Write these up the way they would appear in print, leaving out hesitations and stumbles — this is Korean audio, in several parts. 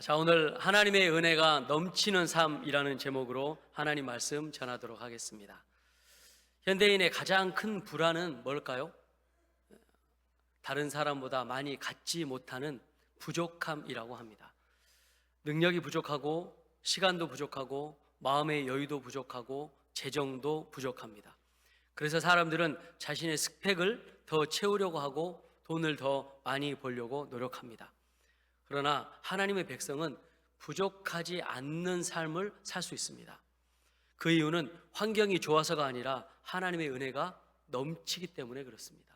자, 오늘 하나님의 은혜가 넘치는 삶이라는 제목으로 하나님 말씀 전하도록 하겠습니다. 현대인의 가장 큰 불안은 뭘까요? 다른 사람보다 많이 갖지 못하는 부족함이라고 합니다. 능력이 부족하고 시간도 부족하고 마음의 여유도 부족하고 재정도 부족합니다. 그래서 사람들은 자신의 스펙을 더 채우려고 하고 돈을 더 많이 벌려고 노력합니다. 그러나 하나님의 백성은 부족하지 않는 삶을 살 수 있습니다. 그 이유는 환경이 좋아서가 아니라 하나님의 은혜가 넘치기 때문에 그렇습니다.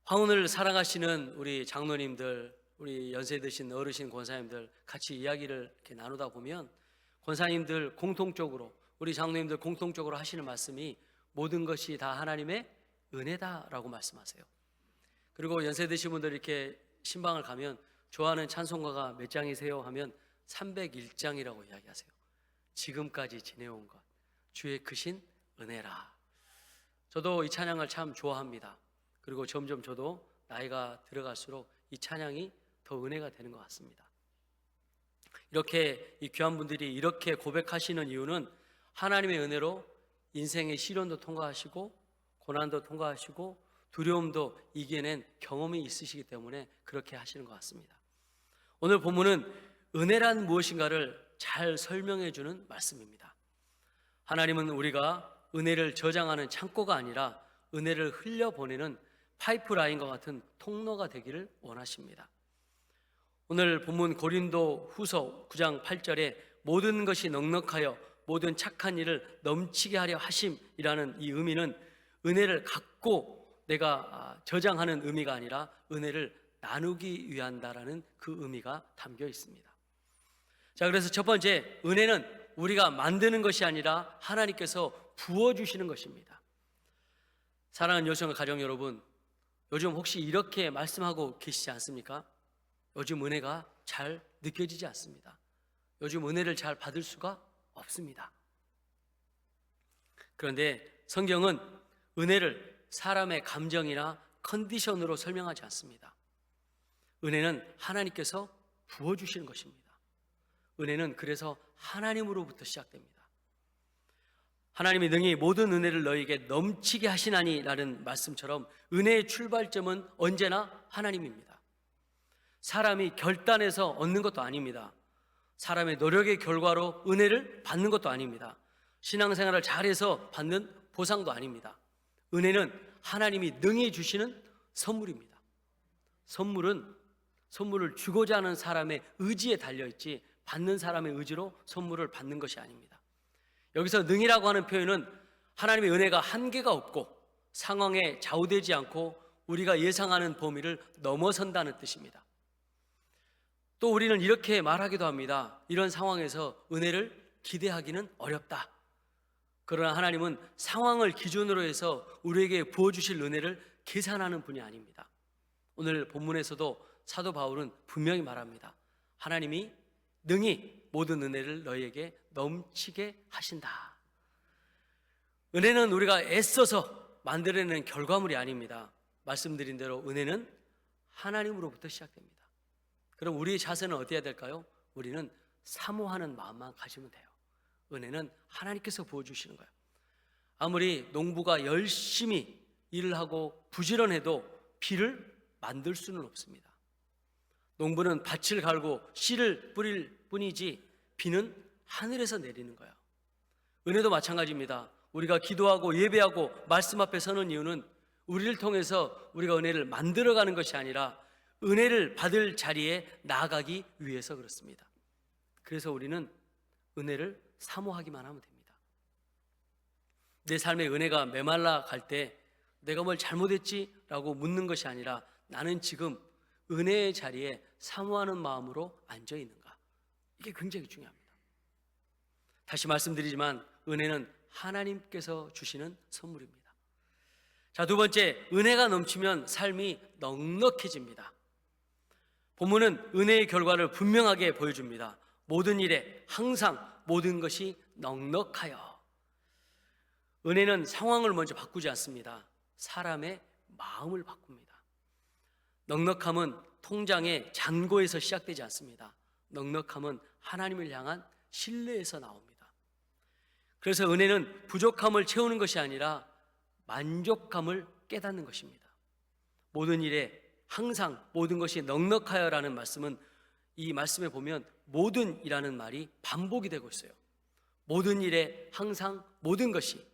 황혼을 사랑하시는 우리 장로님들, 우리 연세 드신 어르신 권사님들 같이 이야기를 이렇게 나누다 보면 권사님들 공통적으로, 우리 장로님들 공통적으로 하시는 말씀이 모든 것이 다 하나님의 은혜다라고 말씀하세요. 그리고 연세 드신 분들 이렇게 신방을 가면 좋아하는 찬송가가 몇 장이세요? 하면 301장이라고 이야기하세요. 지금까지 지내온 것, 주의 크신 은혜라. 저도 이 찬양을 참 좋아합니다. 그리고 점점 저도 나이가 들어갈수록 이 찬양이 더 은혜가 되는 것 같습니다. 이렇게 이 귀한 분들이 이렇게 고백하시는 이유는 하나님의 은혜로 인생의 시련도 통과하시고 고난도 통과하시고 두려움도 이겨낸 경험이 있으시기 때문에 그렇게 하시는 것 같습니다. 오늘 본문은 은혜란 무엇인가를 잘 설명해 주는 말씀입니다. 하나님은 우리가 은혜를 저장하는 창고가 아니라 은혜를 흘려보내는 파이프라인과 같은 통로가 되기를 원하십니다. 오늘 본문 고린도 후서 9장 8절에 모든 것이 넉넉하여 모든 착한 일을 넘치게 하려 하심이라는 이 의미는 은혜를 갖고 내가 저장하는 의미가 아니라 은혜를 나누기 위한다라는 그 의미가 담겨 있습니다. 자, 그래서 첫 번째, 은혜는 우리가 만드는 것이 아니라 하나님께서 부어주시는 것입니다. 사랑하는 여성과 가정 여러분, 요즘 혹시 이렇게 말씀하고 계시지 않습니까? 요즘 은혜가 잘 느껴지지 않습니다. 요즘 은혜를 잘 받을 수가 없습니다. 그런데 성경은 은혜를 사람의 감정이나 컨디션으로 설명하지 않습니다. 은혜는 하나님께서 부어주시는 것입니다. 은혜는 그래서 하나님으로부터 시작됩니다. 하나님이 능히 모든 은혜를 너희에게 넘치게 하시나니 라는 말씀처럼 은혜의 출발점은 언제나 하나님입니다. 사람이 결단해서 얻는 것도 아닙니다. 사람의 노력의 결과로 은혜를 받는 것도 아닙니다. 신앙생활을 잘해서 받는 보상도 아닙니다. 은혜는 하나님이 능히 주시는 선물입니다. 선물을 주고자 하는 사람의 의지에 달려있지 받는 사람의 의지로 선물을 받는 것이 아닙니다. 여기서 능이라고 하는 표현은 하나님의 은혜가 한계가 없고 상황에 좌우되지 않고 우리가 예상하는 범위를 넘어선다는 뜻입니다. 또 우리는 이렇게 말하기도 합니다. 이런 상황에서 은혜를 기대하기는 어렵다. 그러나 하나님은 상황을 기준으로 해서 우리에게 부어주실 은혜를 계산하는 분이 아닙니다. 오늘 본문에서도 사도 바울은 분명히 말합니다. 하나님이 능히 모든 은혜를 너희에게 넘치게 하신다. 은혜는 우리가 애써서 만들어내는 결과물이 아닙니다. 말씀드린 대로 은혜는 하나님으로부터 시작됩니다. 그럼 우리의 자세는 어떻게 해야 될까요? 우리는 사모하는 마음만 가지면 돼요. 은혜는 하나님께서 부어주시는 거예요. 아무리 농부가 열심히 일을 하고 부지런해도 비를 만들 수는 없습니다. 농부는 밭을 갈고 씨를 뿌릴 뿐이지 비는 하늘에서 내리는 거예요. 은혜도 마찬가지입니다. 우리가 기도하고 예배하고 말씀 앞에 서는 이유는 우리를 통해서 우리가 은혜를 만들어가는 것이 아니라 은혜를 받을 자리에 나아가기 위해서 그렇습니다. 그래서 우리는 은혜를 사모하기만 하면 됩니다. 내 삶의 은혜가 메말라 갈 때 내가 뭘 잘못했지? 라고 묻는 것이 아니라 나는 지금 은혜의 자리에 사모하는 마음으로 앉아 있는가? 이게 굉장히 중요합니다. 다시 말씀드리지만 은혜는 하나님께서 주시는 선물입니다. 자, 두 번째, 은혜가 넘치면 삶이 넉넉해집니다. 본문은 은혜의 결과를 분명하게 보여줍니다. 모든 일에 항상 모든 것이 넉넉하여. 은혜는 상황을 먼저 바꾸지 않습니다. 사람의 마음을 바꿉니다. 넉넉함은 통장의 잔고에서 시작되지 않습니다. 넉넉함은 하나님을 향한 신뢰에서 나옵니다. 그래서 은혜는 부족함을 채우는 것이 아니라 만족감을 깨닫는 것입니다. 모든 일에 항상 모든 것이 넉넉하여라는 말씀은 이 말씀에 보면 모든이라는 말이 반복이 되고 있어요. 모든 일에 항상 모든 것이,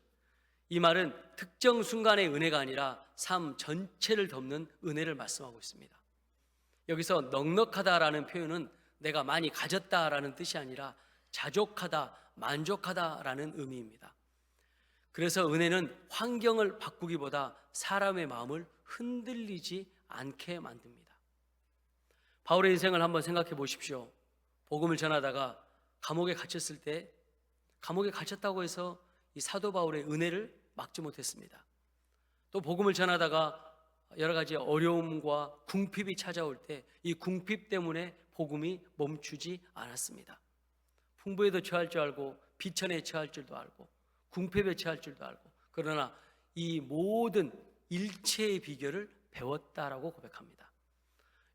이 말은 특정 순간의 은혜가 아니라 삶 전체를 덮는 은혜를 말씀하고 있습니다. 여기서 넉넉하다라는 표현은 내가 많이 가졌다라는 뜻이 아니라 자족하다, 만족하다라는 의미입니다. 그래서 은혜는 환경을 바꾸기보다 사람의 마음을 흔들리지 않게 만듭니다. 바울의 인생을 한번 생각해 보십시오. 복음을 전하다가 감옥에 갇혔을 때, 감옥에 갇혔다고 해서 이 사도 바울의 은혜를 막지 못했습니다. 또 복음을 전하다가 여러 가지 어려움과 궁핍이 찾아올 때 이 궁핍 때문에 복음이 멈추지 않았습니다. 풍부에도 처할 줄 알고 비천에 처할 줄도 알고 궁핍에 처할 줄도 알고, 그러나 이 모든 일체의 비결을 배웠다라고 고백합니다.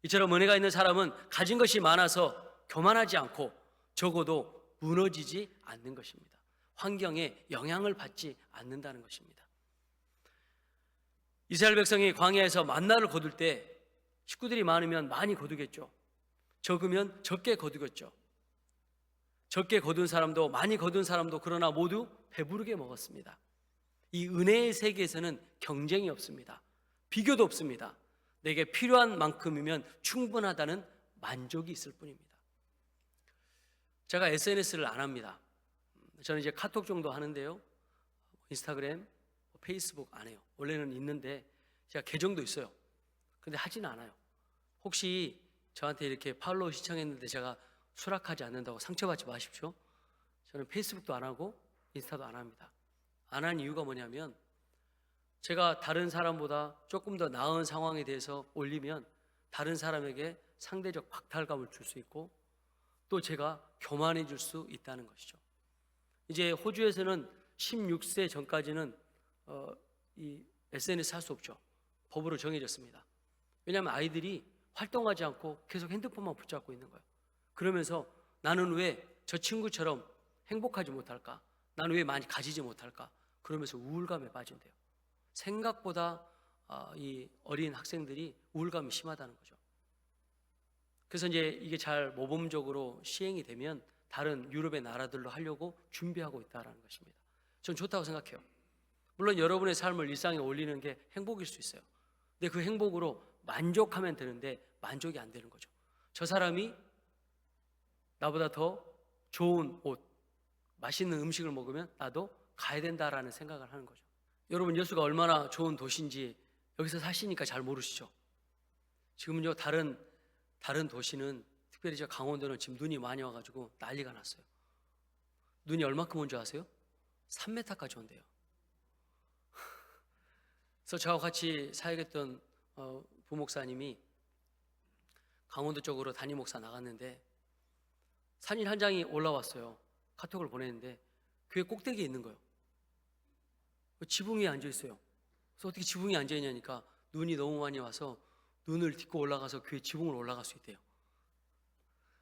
이처럼 은혜가 있는 사람은 가진 것이 많아서 교만하지 않고 적어도 무너지지 않는 것입니다. 환경에 영향을 받지 않는다는 것입니다. 이스라엘 백성이 광야에서 만나를 거둘 때 식구들이 많으면 많이 거두겠죠. 적으면 적게 거두겠죠. 적게 거둔 사람도 많이 거둔 사람도 그러나 모두 배부르게 먹었습니다. 이 은혜의 세계에서는 경쟁이 없습니다. 비교도 없습니다. 내게 필요한 만큼이면 충분하다는 만족이 있을 뿐입니다. 제가 SNS를 안 합니다. 저는 이제 카톡 정도 하는데요, 인스타그램, 페이스북 안 해요. 원래는 있는데 제가 계정도 있어요. 근데 하진 않아요. 혹시 저한테 이렇게 팔로우 시청했는데 제가 수락하지 않는다고 상처받지 마십시오. 저는 페이스북도 안 하고 인스타도 안 합니다. 안 한 이유가 뭐냐면, 제가 다른 사람보다 조금 더 나은 상황에 대해서 올리면 다른 사람에게 상대적 박탈감을 줄 수 있고, 또 제가 교만해질 수 있다는 것이죠. 이제 호주에서는 16세 전까지는 이 SNS 할 수 없죠. 법으로 정해졌습니다. 왜냐하면 아이들이 활동하지 않고 계속 핸드폰만 붙잡고 있는 거예요. 그러면서 나는 왜 저 친구처럼 행복하지 못할까? 나는 왜 많이 가지지 못할까? 그러면서 우울감에 빠진대요. 생각보다 이 어린 학생들이 우울감이 심하다는 거죠. 그래서 이제 이게 잘 모범적으로 시행이 되면 다른 유럽의 나라들로 하려고 준비하고 있다는 것입니다. 전 좋다고 생각해요. 물론 여러분의 삶을 일상에 올리는 게 행복일 수 있어요. 근데 그 행복으로 만족하면 되는데 만족이 안 되는 거죠. 저 사람이 나보다 더 좋은 옷, 맛있는 음식을 먹으면 나도 가야 된다라는 생각을 하는 거죠. 여러분, 여수가 얼마나 좋은 도시인지 여기서 사시니까 잘 모르시죠? 지금은요, 다른 도시는, 특별히 저 강원도는 지금 눈이 많이 와가지고 난리가 났어요. 눈이 얼마큼 온 줄 아세요? 3m까지 온대요. 그래서 저하고 같이 사역했던 부목사님이 강원도 쪽으로 담임 목사 나갔는데 산일 한 장이 올라왔어요. 카톡을 보냈는데 교회 꼭대기에 있는 거예요. 지붕 위에 앉아 있어요. 그래서 어떻게 지붕 위에 앉아 있냐니까 눈이 너무 많이 와서 눈을 딛고 올라가서 교회 지붕으로 올라갈 수 있대요.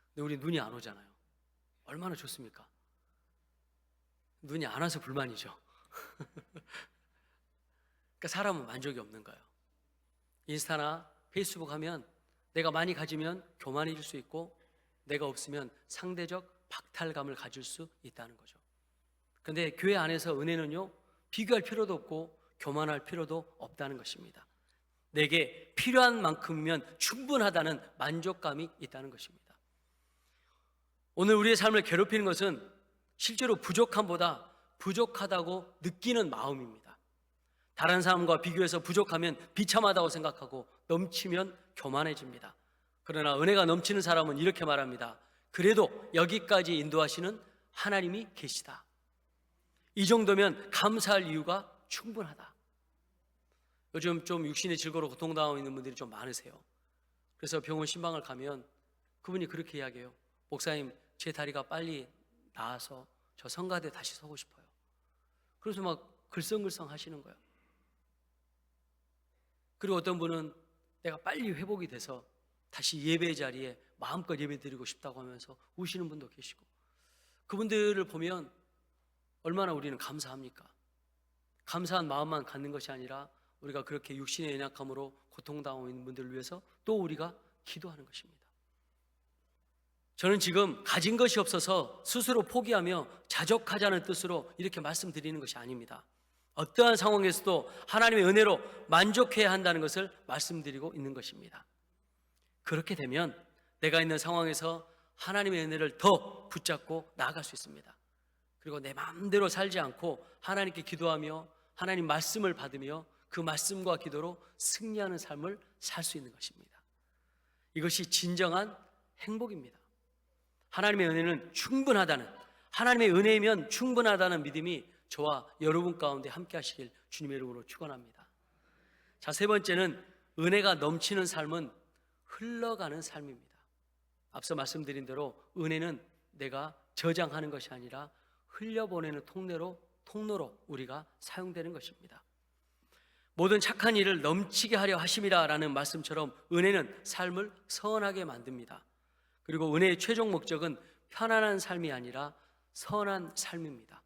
근데 우리 눈이 안 오잖아요. 얼마나 좋습니까? 눈이 안 와서 불만이죠. 그러니까 사람은 만족이 없는 거예요. 인스타나 페이스북 하면 내가 많이 가지면 교만해질 수 있고, 내가 없으면 상대적 박탈감을 가질 수 있다는 거죠. 그런데 교회 안에서 은혜는요, 비교할 필요도 없고 교만할 필요도 없다는 것입니다. 내게 필요한 만큼이면 충분하다는 만족감이 있다는 것입니다. 오늘 우리의 삶을 괴롭히는 것은 실제로 부족함보다 부족하다고 느끼는 마음입니다. 다른 사람과 비교해서 부족하면 비참하다고 생각하고 넘치면 교만해집니다. 그러나 은혜가 넘치는 사람은 이렇게 말합니다. 그래도 여기까지 인도하시는 하나님이 계시다. 이 정도면 감사할 이유가 충분하다. 요즘 좀 육신의 질거로 고통당하고 있는 분들이 좀 많으세요. 그래서 병원 신방을 가면 그분이 그렇게 이야기해요. 목사님, 제 다리가 빨리 나아서 저 성가대 다시 서고 싶어요. 그래서 막 글썽글썽 하시는 거예요. 그리고 어떤 분은 내가 빨리 회복이 돼서 다시 예배 자리에 마음껏 예배드리고 싶다고 하면서 우시는 분도 계시고, 그분들을 보면 얼마나 우리는 감사합니까? 감사한 마음만 갖는 것이 아니라 우리가 그렇게 육신의 연약함으로 고통당하고 있는 분들을 위해서 또 우리가 기도하는 것입니다. 저는 지금 가진 것이 없어서 스스로 포기하며 자족하자는 뜻으로 이렇게 말씀드리는 것이 아닙니다. 어떠한 상황에서도 하나님의 은혜로 만족해야 한다는 것을 말씀드리고 있는 것입니다. 그렇게 되면 내가 있는 상황에서 하나님의 은혜를 더 붙잡고 나아갈 수 있습니다. 그리고 내 마음대로 살지 않고 하나님께 기도하며 하나님 말씀을 받으며 그 말씀과 기도로 승리하는 삶을 살 수 있는 것입니다. 이것이 진정한 행복입니다. 하나님의 은혜는 충분하다는, 하나님의 은혜이면 충분하다는 믿음이 저와 여러분 가운데 함께 하시길 주님의 이름으로 축원합니다. 자, 세 번째는 은혜가 넘치는 삶은 흘러가는 삶입니다. 앞서 말씀드린 대로 은혜는 내가 저장하는 것이 아니라 흘려보내는 통로로 우리가 사용되는 것입니다. 모든 착한 일을 넘치게 하려 하심이라 라는 말씀처럼 은혜는 삶을 선하게 만듭니다. 그리고 은혜의 최종 목적은 편안한 삶이 아니라 선한 삶입니다.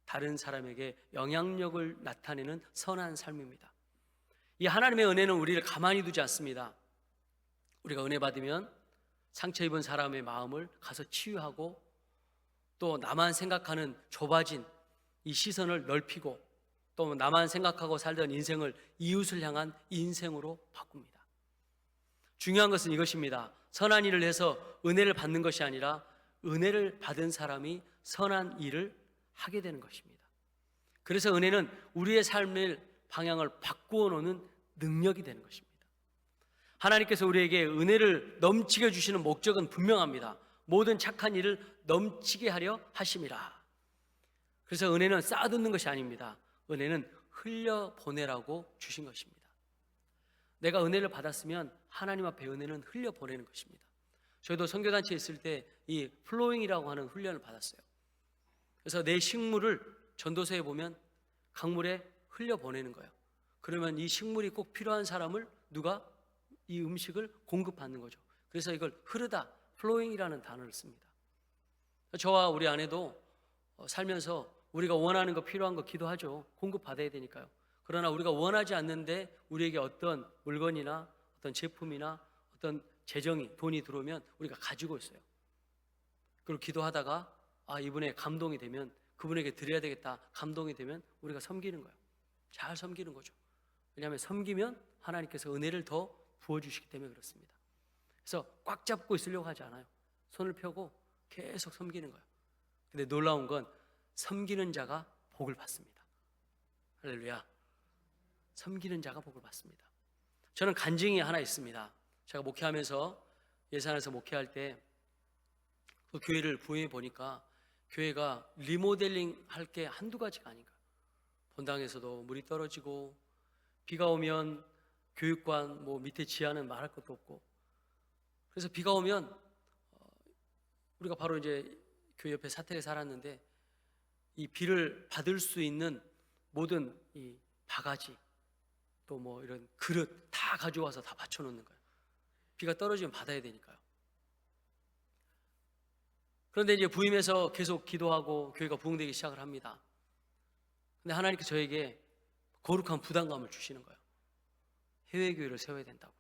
다른 사람에게 영향력을 나타내는 선한 삶입니다. 이 하나님의 은혜는 우리를 가만히 두지 않습니다. 우리가 은혜 받으면 상처 입은 사람의 마음을 가서 치유하고, 또 나만 생각하는 좁아진 이 시선을 넓히고, 또 나만 생각하고 살던 인생을 이웃을 향한 인생으로 바꿉니다. 중요한 것은 이것입니다. 선한 일을 해서 은혜를 받는 것이 아니라 은혜를 받은 사람이 선한 일을 하게 되는 것입니다. 그래서 은혜는 우리의 삶의 방향을 바꾸어 놓는 능력이 되는 것입니다. 하나님께서 우리에게 은혜를 넘치게 주시는 목적은 분명합니다. 모든 착한 일을 넘치게 하려 하심이라. 그래서 은혜는 쌓아두는 것이 아닙니다. 은혜는 흘려보내라고 주신 것입니다. 내가 은혜를 받았으면 하나님 앞에 은혜는 흘려보내는 것입니다. 저희도 선교단체에 있을 때 이 플로잉이라고 하는 훈련을 받았어요. 그래서 내 식물을 전도서에 보면 강물에 흘려보내는 거예요. 그러면 이 식물이 꼭 필요한 사람을 누가 이 음식을 공급받는 거죠. 그래서 이걸 흐르다, 플로잉이라는 단어를 씁니다. 저와 우리 아내도 살면서 우리가 원하는 거, 필요한 거 기도하죠. 공급받아야 되니까요. 그러나 우리가 원하지 않는데 우리에게 어떤 물건이나 어떤 제품이나 어떤 재정이, 돈이 들어오면 우리가 가지고 있어요. 그리고 기도하다가 이분의 감동이 되면 그분에게 드려야 되겠다, 감동이 되면 우리가 섬기는 거예요. 잘 섬기는 거죠. 왜냐하면 섬기면 하나님께서 은혜를 더 부어주시기 때문에 그렇습니다. 그래서 꽉 잡고 있으려고 하지 않아요. 손을 펴고 계속 섬기는 거예요. 근데 놀라운 건 섬기는 자가 복을 받습니다. 할렐루야. 섬기는 자가 복을 받습니다. 저는 간증이 하나 있습니다. 제가 목회하면서, 예산에서 목회할 때 그 교회를 부임해 보니까 교회가 리모델링 할 게 한두 가지가 아닌가. 본당에서도 물이 떨어지고, 비가 오면 교육관 밑에 지하는 말할 것도 없고, 그래서 비가 오면 우리가 바로 이제 교회 옆에 사택에 살았는데 이 비를 받을 수 있는 모든 이 바가지, 또 이런 그릇 다 가져와서 다 받쳐놓는 거예요. 비가 떨어지면 받아야 되니까요. 그런데 이제 부임해서 계속 기도하고 교회가 부흥되기 시작을 합니다. 근데 하나님께서 저에게 거룩한 부담감을 주시는 거예요. 해외교회를 세워야 된다고.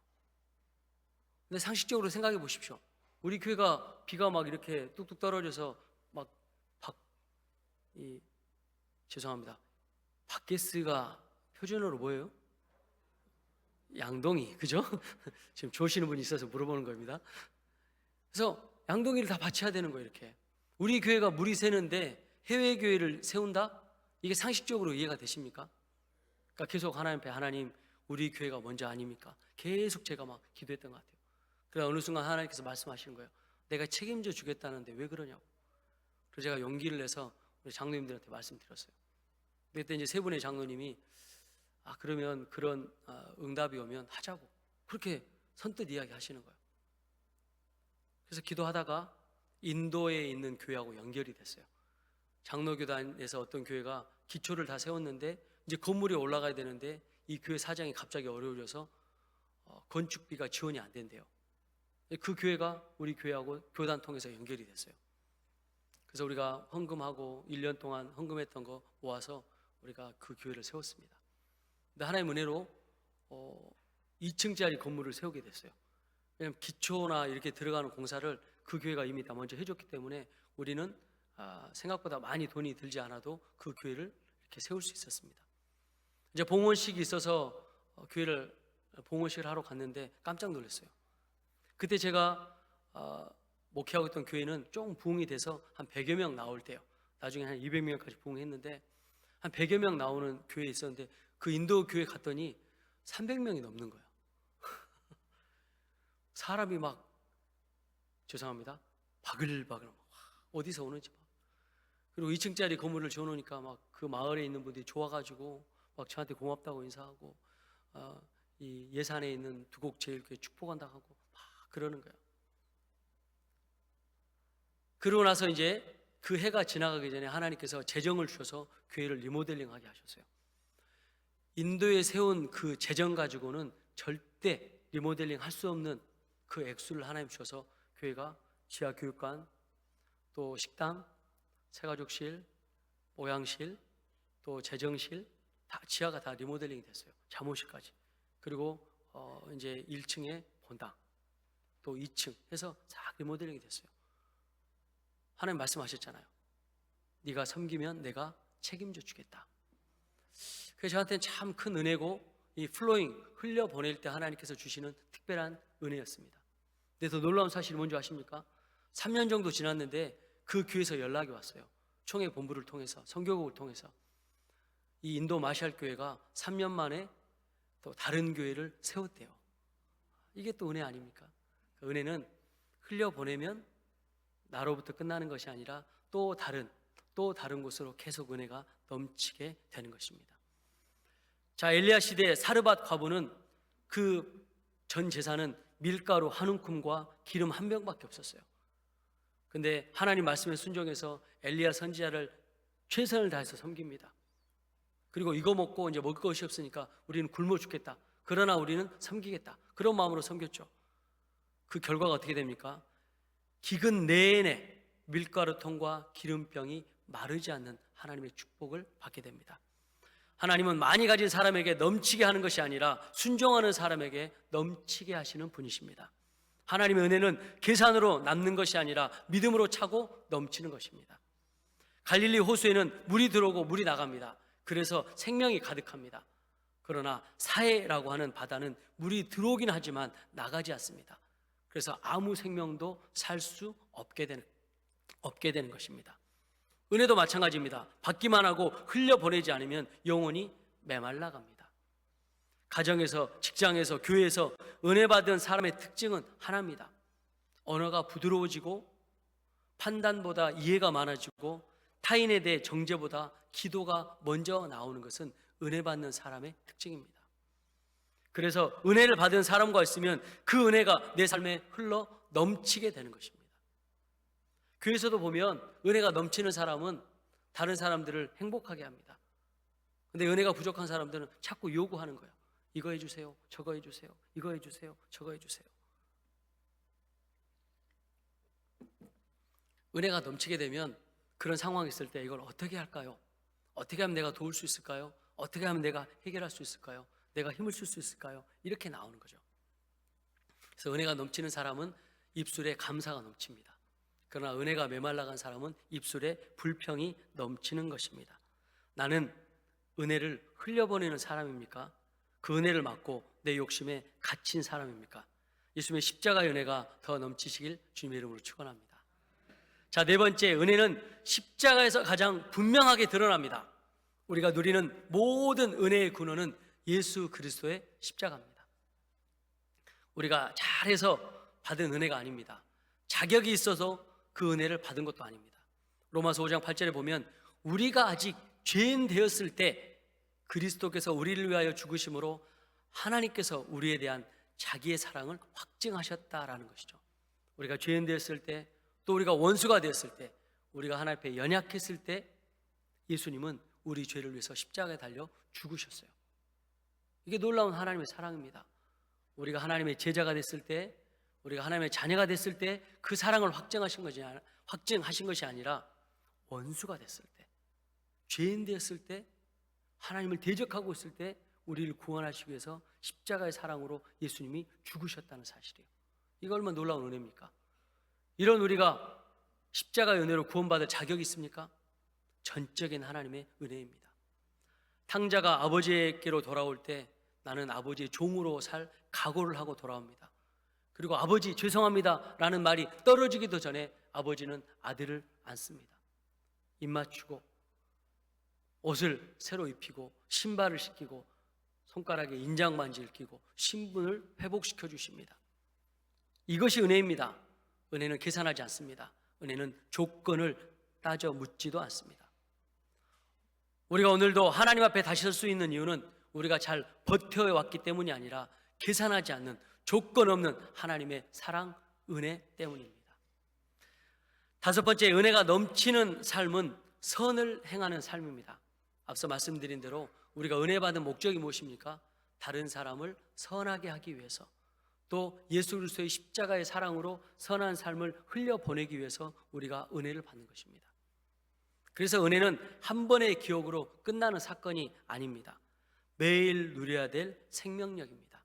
근데 상식적으로 생각해 보십시오. 우리 교회가 비가 막 이렇게 뚝뚝 떨어져서 죄송합니다. 팟캐스트가 표준어로 뭐예요? 양동이, 그죠? 지금 좋으시는 분이 있어서 물어보는 겁니다. 그래서 양동이를 다 바쳐야 되는 거예요, 이렇게. 우리 교회가 물이 새는데 해외 교회를 세운다? 이게 상식적으로 이해가 되십니까? 그러니까 계속 하나님 앞에, 하나님, 우리 교회가 먼저 아닙니까? 계속 제가 막 기도했던 것 같아요. 그러다 어느 순간 하나님께서 말씀하시는 거예요. 내가 책임져 주겠다는데 왜 그러냐고. 그래서 제가 용기를 내서 우리 장로님들한테 말씀드렸어요. 그때 이제 세 분의 장로님이 그러면 그런 응답이 오면 하자고, 그렇게 선뜻 이야기하시는 거예요. 그래서 기도하다가 인도에 있는 교회하고 연결이 됐어요. 장로교단에서 어떤 교회가 기초를 다 세웠는데 이제 건물이 올라가야 되는데 이 교회 사장이 갑자기 어려워져서 건축비가 지원이 안 된대요. 그 교회가 우리 교회하고 교단 통해서 연결이 됐어요. 그래서 우리가 헌금하고 1년 동안 헌금했던 거 모아서 우리가 그 교회를 세웠습니다. 근데 하나님의 은혜로 2층짜리 건물을 세우게 됐어요. 왜냐하면 기초나 이렇게 들어가는 공사를 그 교회가 이미 다 먼저 해줬기 때문에 우리는 생각보다 많이 돈이 들지 않아도 그 교회를 이렇게 세울 수 있었습니다. 이제 봉헌식이 있어서 교회를 봉헌식을 하러 갔는데 깜짝 놀랐어요. 그때 제가 목회하고 있던 교회는 조금 부흥이 돼서 한 100여 명 나올 때요. 나중에 한 200명까지 부흥했는데 한 100여 명 나오는 교회에 있었는데 그 인도 교회 갔더니 300명이 넘는 거예요. 사람이 막 죄송합니다. 바글바글 어디서 오는지 막. 그리고 2층짜리 건물을 지어놓으니까 막 그 마을에 있는 분들이 좋아가지고 막 저한테 고맙다고 인사하고 이 예산에 있는 두곡제일교회 축복한다 하고 막 그러는 거예요. 그러고 나서 이제 그 해가 지나가기 전에 하나님께서 재정을 주셔서 교회를 리모델링하게 하셨어요. 인도에 세운 그 재정 가지고는 절대 리모델링 할 수 없는 그 액수를 하나님 주셔서 교회가 지하 교육관, 또 식당, 새가족실, 모양실, 또 재정실 다 지하가 다 리모델링이 됐어요. 잠옷실까지. 그리고 이제 1층에 본당, 또 2층 해서 싹 리모델링이 됐어요. 하나님 말씀하셨잖아요. 네가 섬기면 내가 책임져 주겠다. 그게 저한테는 참 큰 은혜고 이 플로잉 흘려 보낼 때 하나님께서 주시는 특별한 은혜였습니다. 근데 더 놀라운 사실이 뭔지 아십니까? 3년 정도 지났는데 그 교회에서 연락이 왔어요. 총회 본부를 통해서, 선교국을 통해서 이 인도 마샬 교회가 3년 만에 또 다른 교회를 세웠대요. 이게 또 은혜 아닙니까? 그 은혜는 흘려 보내면 나로부터 끝나는 것이 아니라 또 다른 곳으로 계속 은혜가 넘치게 되는 것입니다. 자, 엘리야 시대 사르밧 과부는 그 전 재산은 밀가루 한 움큼과 기름 한 병밖에 없었어요. 근데 하나님 말씀에 순종해서 엘리야 선지자를 최선을 다해서 섬깁니다. 그리고 이거 먹고 이제 먹을 것이 없으니까 우리는 굶어 죽겠다. 그러나 우리는 섬기겠다. 그런 마음으로 섬겼죠. 그 결과가 어떻게 됩니까? 기근 내내 밀가루통과 기름병이 마르지 않는 하나님의 축복을 받게 됩니다. 하나님은 많이 가진 사람에게 넘치게 하는 것이 아니라 순종하는 사람에게 넘치게 하시는 분이십니다. 하나님의 은혜는 계산으로 남는 것이 아니라 믿음으로 차고 넘치는 것입니다. 갈릴리 호수에는 물이 들어오고 물이 나갑니다. 그래서 생명이 가득합니다. 그러나 사해라고 하는 바다는 물이 들어오긴 하지만 나가지 않습니다. 그래서 아무 생명도 살 수 없게 되는 것입니다. 은혜도 마찬가지입니다. 받기만 하고 흘려보내지 않으면 영원히 메말라 갑니다. 가정에서, 직장에서, 교회에서 은혜 받은 사람의 특징은 하나입니다. 언어가 부드러워지고 판단보다 이해가 많아지고 타인에 대해 정죄보다 기도가 먼저 나오는 것은 은혜 받는 사람의 특징입니다. 그래서 은혜를 받은 사람과 있으면 그 은혜가 내 삶에 흘러 넘치게 되는 것입니다. 교회에서도 보면 은혜가 넘치는 사람은 다른 사람들을 행복하게 합니다. 근데 은혜가 부족한 사람들은 자꾸 요구하는 거예요. 이거 해주세요, 저거 해주세요, 이거 해주세요, 저거 해주세요. 은혜가 넘치게 되면 그런 상황이 있을 때 이걸 어떻게 할까요? 어떻게 하면 내가 도울 수 있을까요? 어떻게 하면 내가 해결할 수 있을까요? 내가 힘을 쓸 수 있을까요? 이렇게 나오는 거죠. 그래서 은혜가 넘치는 사람은 입술에 감사가 넘칩니다. 그러나 은혜가 메말라간 사람은 입술에 불평이 넘치는 것입니다. 나는 은혜를 흘려보내는 사람입니까? 그 은혜를 맞고 내 욕심에 갇힌 사람입니까? 예수님의 십자가의 은혜가 더 넘치시길 주님의 이름으로 축원합니다. 자, 네 번째, 은혜는 십자가에서 가장 분명하게 드러납니다. 우리가 누리는 모든 은혜의 근원은 예수 그리스도의 십자가입니다. 우리가 잘해서 받은 은혜가 아닙니다. 자격이 있어서 그 은혜를 받은 것도 아닙니다. 로마서 5장 8절에 보면 우리가 아직 죄인 되었을 때 그리스도께서 우리를 위하여 죽으심으로 하나님께서 우리에 대한 자기의 사랑을 확증하셨다라는 것이죠. 우리가 죄인 되었을 때, 또 우리가 원수가 되었을 때, 우리가 하나님 앞에 연약했을 때 예수님은 우리 죄를 위해서 십자가에 달려 죽으셨어요. 이게 놀라운 하나님의 사랑입니다. 우리가 하나님의 제자가 됐을 때, 우리가 하나님의 자녀가 됐을 때 그 사랑을 확증하신 것이 아니라 원수가 됐을 때, 죄인 되었을 때, 하나님을 대적하고 있을 때 우리를 구원하시기 위해서 십자가의 사랑으로 예수님이 죽으셨다는 사실이에요. 이거 얼마나 놀라운 은혜입니까? 이런 우리가 십자가의 은혜로 구원받을 자격이 있습니까? 전적인 하나님의 은혜입니다. 탕자가 아버지에게로 돌아올 때 나는 아버지의 종으로 살 각오를 하고 돌아옵니다. 그리고 아버지 죄송합니다 라는 말이 떨어지기도 전에 아버지는 아들을 안습니다. 입 맞추고 옷을 새로 입히고 신발을 신기고 손가락에 인장반지를 끼고 신분을 회복시켜 주십니다. 이것이 은혜입니다. 은혜는 계산하지 않습니다. 은혜는 조건을 따져 묻지도 않습니다. 우리가 오늘도 하나님 앞에 다시 설 수 있는 이유는 우리가 잘 버텨왔기 때문이 아니라 계산하지 않는 조건 없는 하나님의 사랑, 은혜 때문입니다. 다섯 번째, 은혜가 넘치는 삶은 선을 행하는 삶입니다. 앞서 말씀드린 대로 우리가 은혜 받은 목적이 무엇입니까? 다른 사람을 선하게 하기 위해서, 또 예수 그리스도의 십자가의 사랑으로 선한 삶을 흘려보내기 위해서 우리가 은혜를 받는 것입니다. 그래서 은혜는 한 번의 기억으로 끝나는 사건이 아닙니다. 매일 누려야 될 생명력입니다.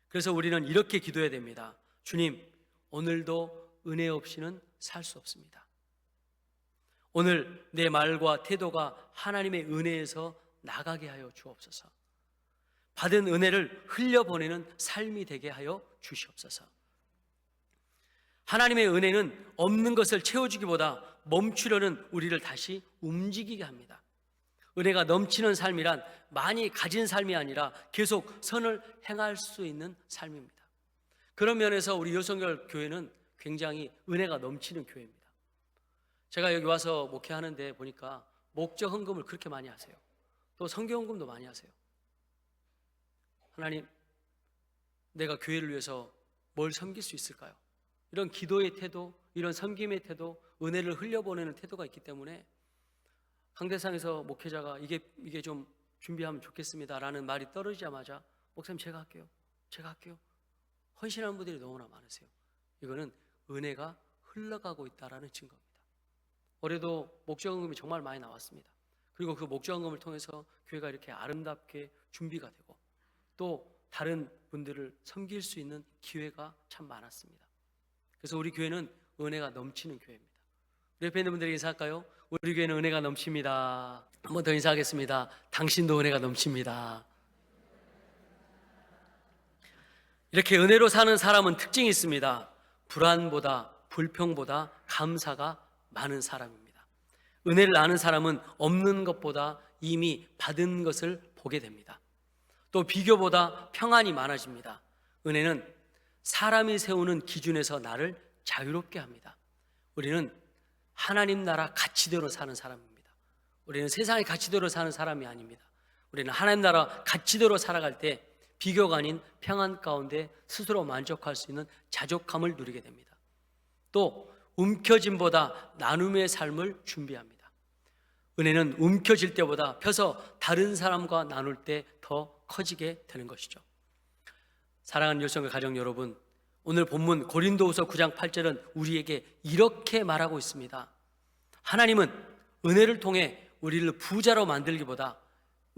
그래서 우리는 이렇게 기도해야 됩니다. 주님, 오늘도 은혜 없이는 살 수 없습니다. 오늘 내 말과 태도가 하나님의 은혜에서 나가게 하여 주옵소서. 받은 은혜를 흘려보내는 삶이 되게 하여 주시옵소서. 하나님의 은혜는 없는 것을 채워주기보다 멈추려는 우리를 다시 움직이게 합니다. 은혜가 넘치는 삶이란 많이 가진 삶이 아니라 계속 선을 행할 수 있는 삶입니다. 그런 면에서 우리 요성결 교회는 굉장히 은혜가 넘치는 교회입니다. 제가 여기 와서 목회하는데 보니까 목적 헌금을 그렇게 많이 하세요. 또 성경 헌금도 많이 하세요. 하나님, 내가 교회를 위해서 뭘 섬길 수 있을까요? 이런 기도의 태도, 이런 섬김의 태도, 은혜를 흘려보내는 태도가 있기 때문에 강대상에서 목회자가 이게 좀 준비하면 좋겠습니다 라는 말이 떨어지자마자 목사님 제가 할게요 헌신하는 분들이 너무나 많으세요. 이거는 은혜가 흘러가고 있다라는 증거입니다. 올해도 목적헌금이 정말 많이 나왔습니다. 그리고 그 목적헌금을 통해서 교회가 이렇게 아름답게 준비가 되고 또 다른 분들을 섬길 수 있는 기회가 참 많았습니다. 그래서 우리 교회는 은혜가 넘치는 교회입니다. 우리 옆에 있는 분들에게 인사할까요? 우리 교회는 은혜가 넘칩니다. 한 번 더 인사하겠습니다. 당신도 은혜가 넘칩니다. 이렇게 은혜로 사는 사람은 특징이 있습니다. 불안보다 불평보다 감사가 많은 사람입니다. 은혜를 아는 사람은 없는 것보다 이미 받은 것을 보게 됩니다. 또 비교보다 평안이 많아집니다. 은혜는 사람이 세우는 기준에서 나를 자유롭게 합니다. 우리는 하나님 나라 가치대로 사는 사람입니다. 우리는 세상의 가치대로 사는 사람이 아닙니다. 우리는 하나님 나라 가치대로 살아갈 때 비교가 아닌 평안 가운데 스스로 만족할 수 있는 자족함을 누리게 됩니다. 또 움켜짐보다 나눔의 삶을 준비합니다. 은혜는 움켜질 때보다 펴서 다른 사람과 나눌 때 더 커지게 되는 것이죠. 사랑하는 열성의 가정 여러분, 오늘 본문 고린도후서 9장 8절은 우리에게 이렇게 말하고 있습니다. 하나님은 은혜를 통해 우리를 부자로 만들기보다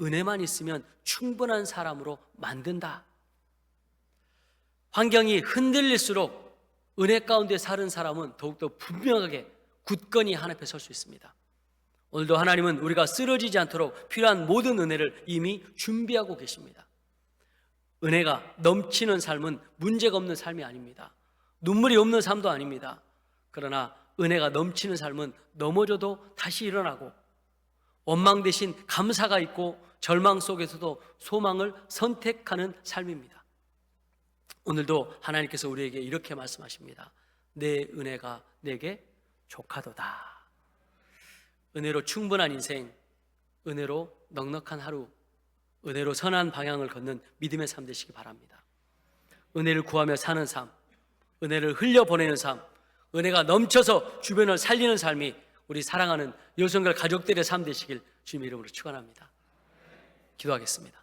은혜만 있으면 충분한 사람으로 만든다. 환경이 흔들릴수록 은혜 가운데 사는 사람은 더욱더 분명하게 굳건히 하나님 앞에 설 수 있습니다. 오늘도 하나님은 우리가 쓰러지지 않도록 필요한 모든 은혜를 이미 준비하고 계십니다. 은혜가 넘치는 삶은 문제가 없는 삶이 아닙니다. 눈물이 없는 삶도 아닙니다. 그러나 은혜가 넘치는 삶은 넘어져도 다시 일어나고 원망 대신 감사가 있고 절망 속에서도 소망을 선택하는 삶입니다. 오늘도 하나님께서 우리에게 이렇게 말씀하십니다. 내 은혜가 내게 족하도다. 은혜로 충분한 인생, 은혜로 넉넉한 하루, 은혜로 선한 방향을 걷는 믿음의 삶 되시기 바랍니다. 은혜를 구하며 사는 삶, 은혜를 흘려보내는 삶, 은혜가 넘쳐서 주변을 살리는 삶이 우리 사랑하는 여성들 가족들의 삶 되시길 주님 이름으로 축원합니다. 기도하겠습니다.